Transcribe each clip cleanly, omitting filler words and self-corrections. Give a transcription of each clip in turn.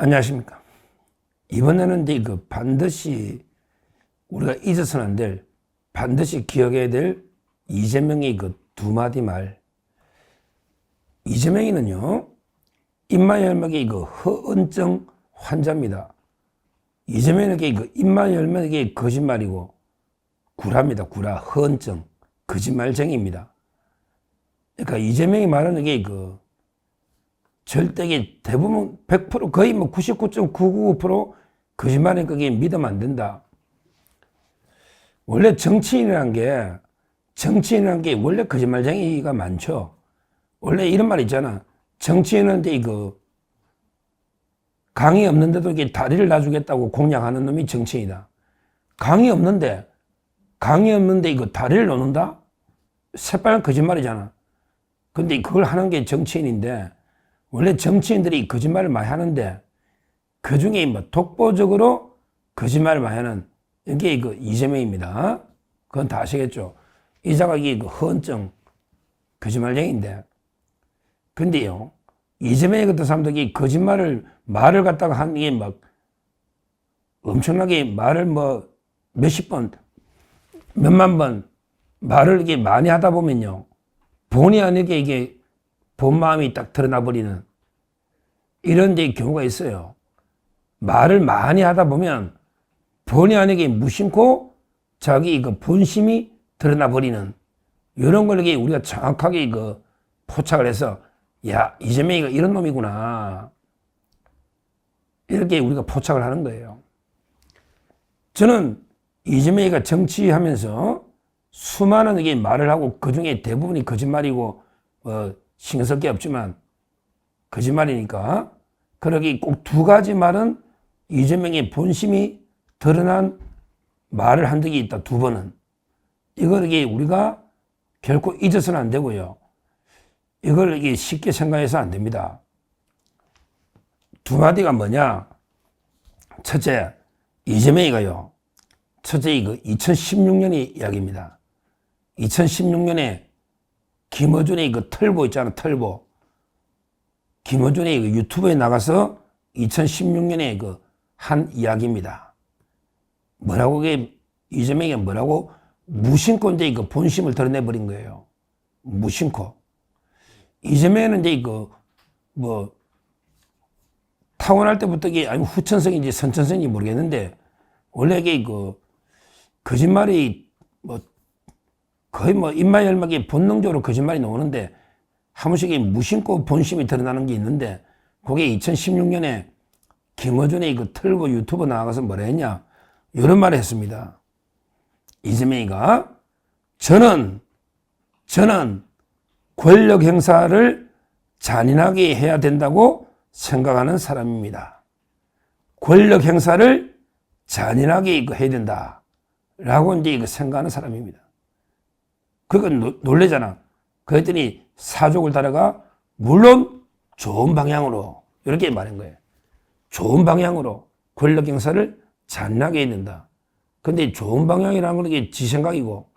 안녕하십니까. 이번에는 이제 반드시 우리가 잊어서는 안 될, 반드시 기억해야 될 이재명의 두 마디 말. 이재명이는요, 입마열맥의 허언증 환자입니다. 이재명에게 입마열맥의 거짓말이고, 구라입니다. 구라, 허언증, 거짓말쟁이입니다. 그러니까 이재명이 말하는 게 절대 대부분 100% 거의 99.999% 거짓말인 그게 믿으면 안 된다. 원래 정치인이란 게 원래 거짓말쟁이가 많죠. 원래 이런 말 있잖아. 정치인은 강이 없는데도 이게 다리를 놔주겠다고 공약하는 놈이 정치인이다. 강이 없는데 다리를 놓는다? 새빨간 거짓말이잖아. 근데 그걸 하는 게 정치인인데, 원래 정치인들이 거짓말을 많이 하는데 그 중에 독보적으로 거짓말을 많이 하는 이게 이재명입니다. 그건 다 아시겠죠. 이 자각이 허언증 거짓말쟁이인데, 근데요, 이재명이 같은 사람들이 말을 갖다가 하는 게 엄청나게 말을 몇십 번, 몇만 번 말을 이게 많이 하다 보면요, 본의 아니게 이게 본 마음이 딱 드러나 버리는 이런 데 경우가 있어요. 말을 많이 하다 보면 본의 아니게 무심코 자기 본심이 드러나 버리는 이런 걸 우리가 정확하게 포착을 해서, 야, 이재명이가 이런 놈이구나, 이렇게 우리가 포착을 하는 거예요. 저는 이재명이가 정치하면서 수많은 말을 하고 그 중에 대부분이 거짓말이고 신경 쓸 게 없지만 거짓말이니까, 그러기 꼭 두 가지 말은 이재명의 본심이 드러난 말을 한 적이 있다. 두 번은. 이걸 우리가 결코 잊어서는 안 되고요. 이걸 쉽게 생각해서 안 됩니다. 두 마디가 뭐냐? 첫째, 이재명이가요, 첫째 2016년의 이야기입니다. 2016년에 김어준의 털보 있잖아, 털보. 김어준의 유튜브에 나가서 2016년에 한 이야기입니다. 뭐라고, 이재명이 뭐라고? 무심코 이제 본심을 드러내버린 거예요. 무심코. 이재명은 이제 타고날 때부터 아니 후천성인지 선천성인지 모르겠는데, 원래 거짓말이 거의 입마열막에 본능적으로 거짓말이 나오는데, 한 번씩 무심코 본심이 드러나는 게 있는데, 그게 2016년에 김어준의 털보 유튜브 나가서 뭐라 했냐? 이런 말을 했습니다. 이재명이가 저는 권력 행사를 잔인하게 해야 된다고 생각하는 사람입니다. 권력 행사를 잔인하게 해야 된다 라고 이제 생각하는 사람입니다. 그건 놀래잖아. 그랬더니 사족을 달아가 물론 좋은 방향으로 이렇게 말한 거예요. 좋은 방향으로 권력 행사를 잔인하게 해야 된다. 근데 좋은 방향이라는 건 이게 지 생각이고,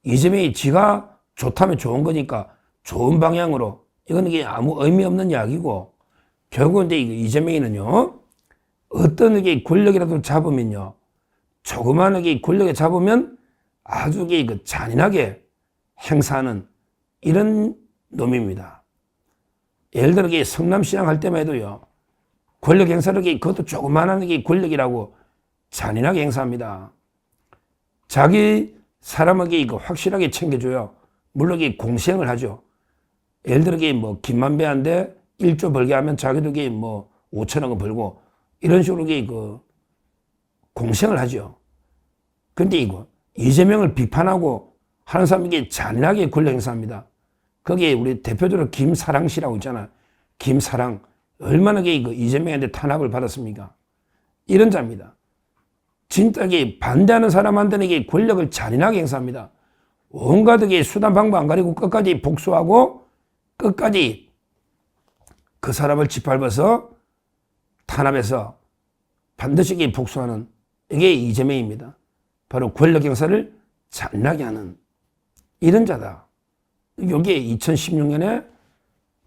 이재명이 지가 좋다면 좋은 거니까 좋은 방향으로, 이건 이게 아무 의미 없는 이야기고, 결국은 이제 이재명이는요, 어떤 권력이라도 잡으면요, 조그마하게 권력에 잡으면 아주 잔인하게 행사하는 이런 놈입니다. 예를 들어 성남시장 할 때만 해도요, 권력 행사를 그것도 조그마한 권력이라고 잔인하게 행사합니다. 자기 사람에게 확실하게 챙겨줘요. 물론 공시행을 하죠. 예를 들어 김만배한테 1조 벌게 하면 자기도 5천억은 벌고, 이런 식으로 공시행을 하죠. 근데 이재명을 비판하고 하는 사람에게 잔인하게 권력 행사합니다. 거기에 우리 대표적으로 김사랑 씨라고 있잖아. 김사랑. 얼마나 이재명한테 탄압을 받았습니까? 이런 자입니다. 진짜 반대하는 사람한테는 권력을 잔인하게 행사합니다. 온갖 수단 방법 안 가리고 끝까지 복수하고 끝까지 그 사람을 짓밟아서 탄압해서 반드시 복수하는, 이게 이재명입니다. 바로 권력 행사를 잔인하게 하는 이런 자다. 이게 2016년에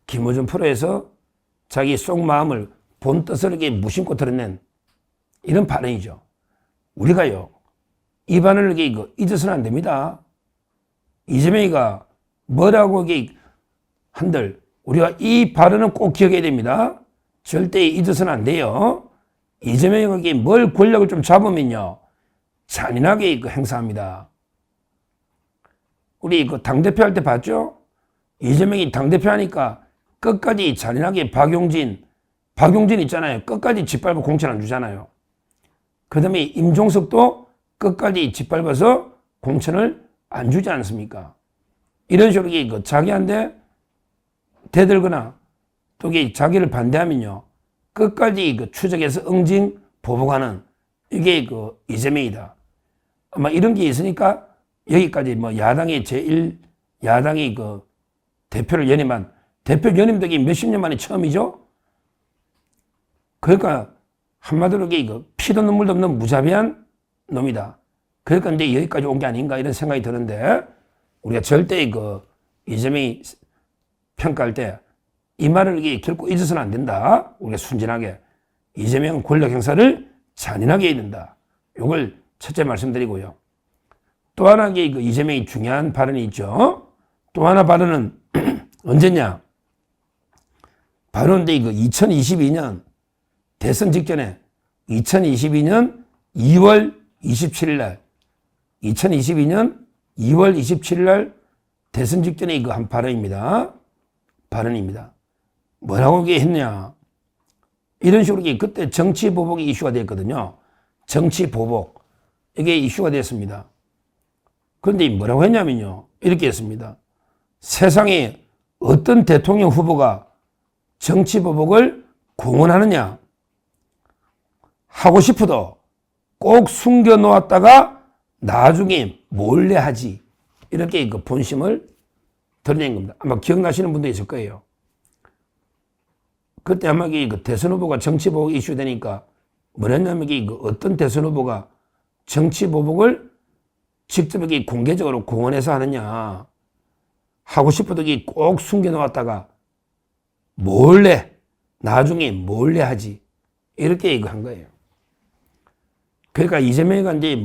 김어준 프로에서 자기 속마음을 본 뜻을 이렇게 무심코 드러낸 이런 발언이죠. 우리가요, 이 발언을 이렇게 잊어서는 안 됩니다. 이재명이가 뭐라고 이게 한들 우리가 이 발언은 꼭 기억해야 됩니다. 절대 잊어서는 안 돼요. 이재명이 뭘 권력을 좀 잡으면요, 잔인하게 행사합니다. 우리 당대표 할 때 봤죠? 이재명이 당대표 하니까 끝까지 잔인하게 박용진 있잖아요. 끝까지 짓밟고 공천 안 주잖아요. 그 다음에 임종석도 끝까지 짓밟아서 공천을 안 주지 않습니까? 이런 식으로 자기한테 대들거나 또 자기를 반대하면요, 끝까지 추적해서 응징 보복하는 이게 이재명이다. 아마 이런 게 있으니까 여기까지 야당의 야당이 대표를 연임한 대표 연임되기 몇십 년 만에 처음이죠. 그러니까 한마디로 피도 눈물도 없는 무자비한 놈이다. 그러니까 이제 여기까지 온 게 아닌가 이런 생각이 드는데, 우리가 절대 이재명이 평가할 때 이 말을 결코 잊어서는 안 된다. 우리가 순진하게 이재명 권력 행사를 잔인하게 해야 된다. 이걸 첫째 말씀드리고요. 또 하나 이재명이 중요한 발언이 있죠. 또 하나 발언은 언제냐? 바로 근데 2022년 대선 직전에 2022년 2월 27일 날 2022년 2월 27일 날 대선 직전에 한 발언입니다. 뭐라고 했냐? 이런 식으로 그때 정치 보복이 이슈가 됐거든요. 정치 보복. 이게 이슈가 됐습니다. 그런데 뭐라고 했냐면요, 이렇게 했습니다. 세상에 어떤 대통령 후보가 정치 보복을 공언하느냐? 하고 싶어도 꼭 숨겨 놓았다가 나중에 몰래 하지. 이렇게 본심을 드러낸 겁니다. 아마 기억나시는 분도 있을 거예요. 그때 아마 대선 후보가 정치 보복 이슈 되니까 뭐랬냐면 어떤 대선 후보가 정치 보복을 직접 공개적으로 공언해서 하느냐. 하고 싶어도 꼭 숨겨 놓았다가 몰래, 나중에 몰래 하지. 이렇게 한 거예요. 그러니까 이재명이가 이제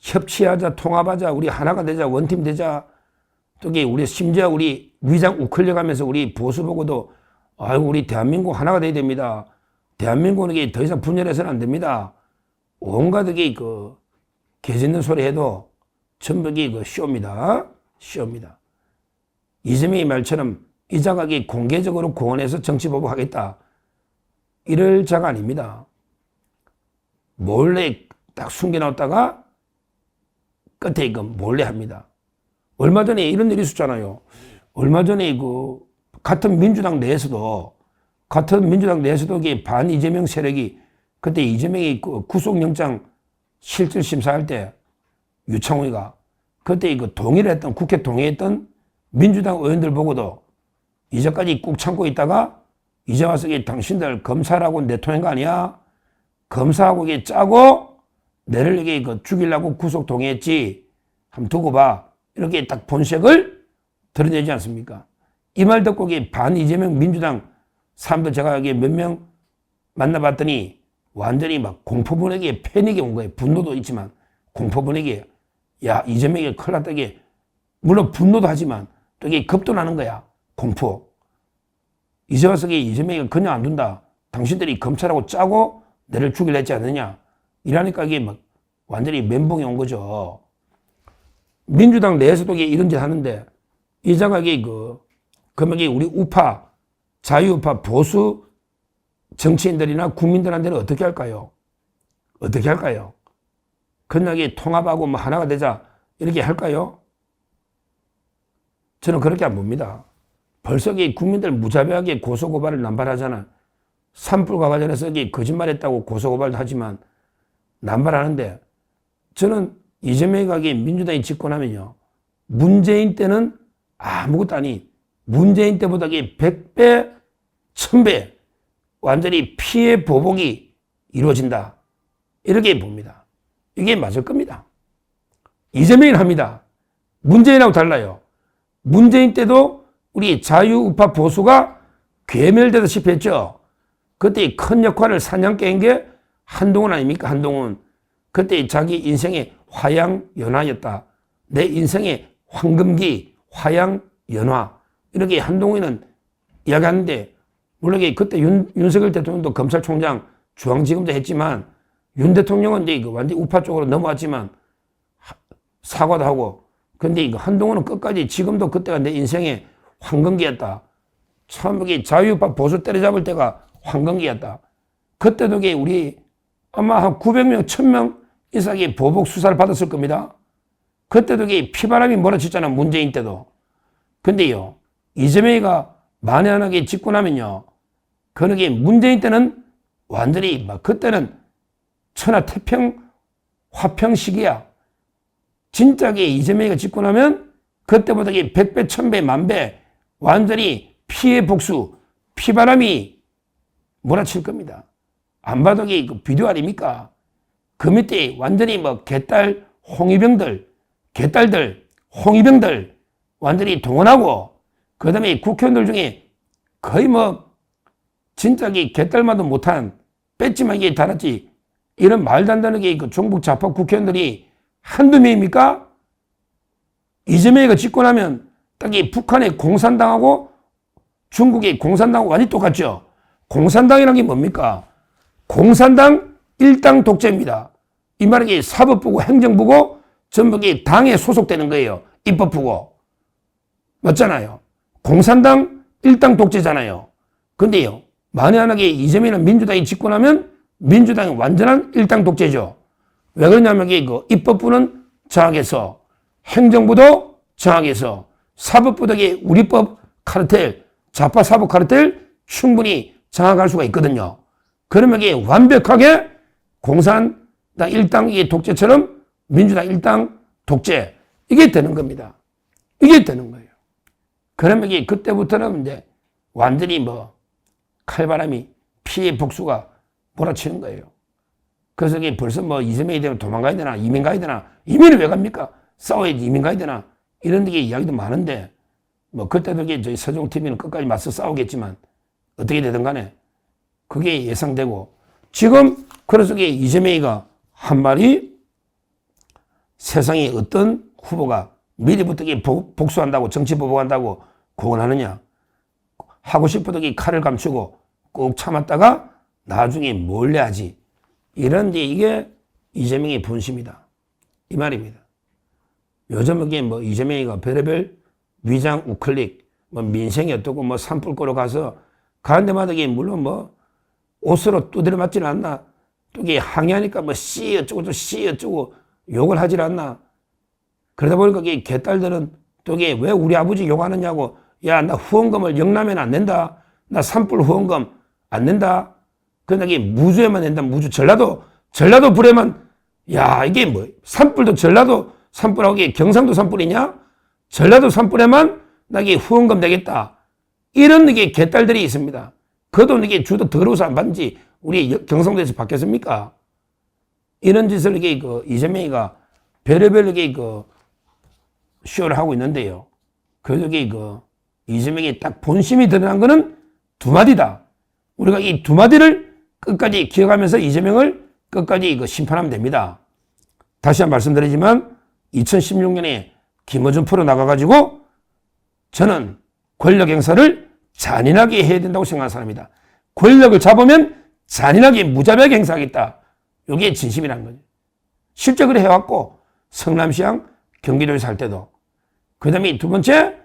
협치하자, 통합하자, 우리 하나가 되자, 원팀 되자. 또 우리 심지어 우리 위장 우클려가면서 우리 보수 보고도 아이고 우리 대한민국 하나가 돼야 됩니다. 대한민국은 더 이상 분열해서는 안 됩니다. 온갖 개짓는 소리 해도 전부 쇼입니다. 쇼입니다. 이재명의 말처럼 이 자가 공개적으로 공언해서 정치 보복하겠다. 이럴 자가 아닙니다. 몰래 딱 숨겨놨다가 끝에 몰래 합니다. 얼마 전에 이런 일이 있었잖아요. 얼마 전에 같은 민주당 내에서도 반 이재명 세력이 그때 이재명이 구속영장 실질 심사할 때 유창호이가 그때 동의를 했던, 국회 동의했던 민주당 의원들 보고도 이제까지 꾹 참고 있다가 이제 와서 당신들 검사라고 내통한 거 아니야? 검사하고 짜고 내를 죽이려고 구속 동의했지. 한번 두고 봐. 이렇게 딱 본색을 드러내지 않습니까? 이 말 듣고 반 이재명 민주당 사람들 제가 몇 명 만나봤더니 완전히 공포 분위기에 패닉이 온 거예요. 분노도 있지만 공포 분위기에. 야, 이재명이 큰일 났다. 물론 분노도 하지만 또 겁도 나는 거야. 공포. 이제 와서 이재명이 그냥 안 둔다. 당신들이 검찰하고 짜고 내를 죽이려 했지 않느냐. 이러니까 완전히 멘붕이 온 거죠. 민주당 내에서도 이런 짓 하는데 이자가 그러면 우리 우파, 자유우파, 보수 정치인들이나 국민들한테는 어떻게 할까요? 어떻게 할까요? 그냥 통합하고 하나가 되자 이렇게 할까요? 저는 그렇게 안 봅니다. 벌써 국민들 무자비하게 고소고발을 남발하잖아. 산불과 관련해서 거짓말했다고 고소고발도 하지만 남발하는데, 저는 이재명이 민주당이 집권하면요, 문재인 때는 아무것도 아니, 문재인 때보다 100배, 1000배 완전히 피해 보복이 이루어진다. 이렇게 봅니다. 이게 맞을 겁니다. 이재명이 합니다. 문재인하고 달라요. 문재인 때도 우리 자유우파 보수가 괴멸되다시피 했죠. 그때 큰 역할을 사냥개인 게 한동훈 아닙니까? 한동훈. 그때 자기 인생의 화양연화였다. 내 인생의 황금기, 화양연화. 이렇게 한동훈은 이야기하는데, 물론 그때 윤석열 대통령도 검찰총장, 중앙지검도 했지만, 윤 대통령은 이제 완전히 우파 쪽으로 넘어왔지만, 사과도 하고, 근데 한동훈은 끝까지 지금도 그때가 내 인생의 황금기였다. 참, 이게 자유우파 보수 때려잡을 때가 황금기였다. 그때도 우리 아마 한 900명, 1000명 이상의 보복 수사를 받았을 겁니다. 그때도 피바람이 몰아쳤잖아, 문재인 때도. 근데요, 이재명이가 만연하게 짓고 나면요, 그러게 문재인 때는 완전히 막 그때는 천하태평 화평 시기야. 진짜게 이재명이가 짓고 나면 그때보다 100배, 1000배, 만배 완전히 피해 복수, 피바람이 몰아칠 겁니다. 안 봐도 그 비디오 아닙니까? 그 밑에 완전히 뭐 개딸 홍위병들, 개딸들, 홍위병들 완전히 동원하고, 그 다음에 국회의원들 중에 거의 뭐 진짜 개딸만도 못한 뺐지만 이게 달았지, 이런 말도 안 되는 그 종북 좌파 국회의원들이 한두 명입니까? 이재명이가 짓고 나면 딱 북한에 공산당하고 중국의 공산당하고 완전히 똑같죠. 공산당이라는 게 뭡니까? 공산당 일당 독재입니다. 이 말은 사법부고 행정부고 전부 당에 소속되는 거예요. 입법부고. 맞잖아요. 공산당 일당 독재잖아요. 근데요, 만약에 이재명이나 민주당이 짓고 나면 민주당이 완전한 일당 독재죠. 왜 그러냐면 그 입법부는 장악해서, 행정부도 장악해서, 사법부도 우리법 카르텔, 좌파 사법 카르텔 충분히 장악할 수가 있거든요. 그러면 완벽하게 공산당 일당 독재처럼 민주당 일당 독재, 이게 되는 겁니다. 이게 되는 거예요. 그러면 그때부터는 이제 완전히 뭐 칼바람이 피해 복수가 몰아치는 거예요. 그래서 벌써 뭐 이재명이 되면 도망가야 되나, 이민 가야 되나, 이민을 왜 갑니까? 싸워야지, 이민 가야 되나, 이런 데 이야기도 많은데, 뭐 그때도 저희 서종TV는 끝까지 맞서 싸우겠지만 어떻게 되든 간에 그게 예상되고, 지금 그래서 이재명이가 한 말이, 세상에 어떤 후보가 미리부터 복수한다고, 정치 보복한다고 공언하느냐, 하고 싶어도 칼을 감추고 꼭 참았다가 나중에 몰래 하지, 이런 이게 이재명의 본심이다, 이 말입니다. 요즘 뭐 이재명이가 별의별 위장 우클릭, 뭐 민생이 어떻고 뭐 산불고로 가서 가는 데마다 물론 뭐 옷으로 두드려 맞지는 않나, 또 항의하니까 뭐 씨 어쩌고 또 씨 어쩌고 욕을 하질 않나. 그러다 보니까 개딸들은 또 왜 우리 아버지 욕하느냐고, 야, 나 후원금을 영남에는 안 낸다, 나 산불 후원금 안 낸다, 그런데 무주에만 낸다, 무주. 전라도 불에만, 야, 이게 뭐 산불도 전라도 산불하고 경상도 산불이냐? 전라도 산불에만 나 후원금 내겠다, 이런 개딸들이 있습니다. 그 돈 주도 더러워서 안 받는지 우리 경상도에서 받겠습니까? 이런 짓을 이재명이가 별의별 쇼를 하고 있는데요. 이재명이 딱 본심이 드러난 거는 두 마디다. 우리가 이 두 마디를 끝까지 기억하면서 이재명을 끝까지 심판하면 됩니다. 다시 한 번 말씀드리지만 2016년에 김어준 프로 나가가지고 저는 권력 행사를 잔인하게 해야 된다고 생각하는 사람이다. 권력을 잡으면 잔인하게 무자비하게 행사하겠다. 이게 진심이라는 거죠. 실제 그래 해왔고, 성남시장 경기도에서 할 때도. 그 다음에 두 번째,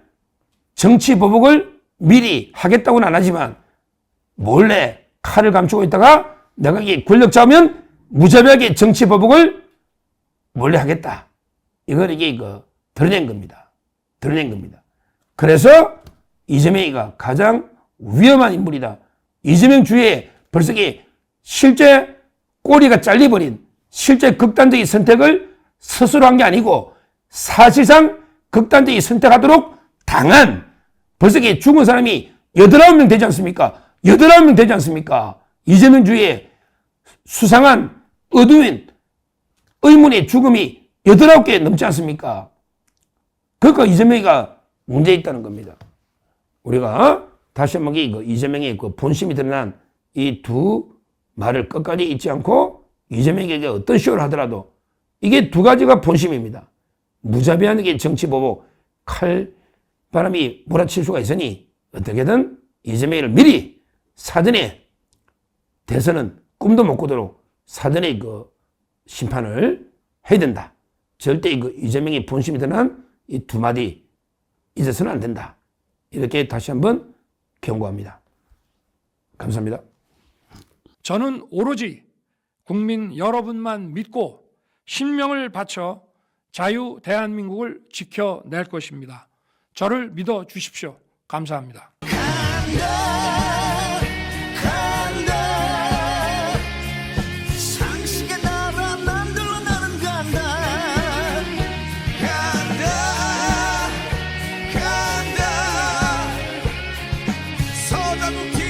정치 보복을 미리 하겠다고는 안 하지만 몰래 칼을 감추고 있다가 내가 권력 잡으면 무자비하게 정치 보복을 몰래 하겠다. 이걸 드러낸 겁니다. 드러낸 겁니다. 그래서 이재명이가 가장 위험한 인물이다. 이재명 주위에 벌써 실제 꼬리가 잘려버린, 실제 극단적인 선택을 스스로 한 게 아니고 사실상 극단적인 선택하도록 당한, 벌써 죽은 사람이 8명 되지 않습니까? 8명 되지 않습니까? 이재명 주위에 수상한 어두운 의문의 죽음이 8개 넘지 않습니까? 그러니까 이재명이가 문제 있다는 겁니다. 우리가 다시 한번 이재명의 본심이 드러난 이 두 말을 끝까지 잊지 않고 이재명에게 어떤 쇼를 하더라도 이게 두 가지가 본심입니다. 무자비한 게 정치 보복, 칼바람이 몰아칠 수가 있으니 어떻게든 이재명을 미리 사전에 대선은 꿈도 못 꾸도록 사전에 그 심판을 해야 된다. 절대 그 이재명이 본심이 드러난 이 두 마디 잊어서는 안 된다. 이렇게 다시 한번 경고합니다. 감사합니다. 저는 오로지 국민 여러분만 믿고 신명을 바쳐 자유 대한민국을 지켜낼 것입니다. 저를 믿어 주십시오. 감사합니다. 상식의 나라 만들어 나는 간다. 간다 서자도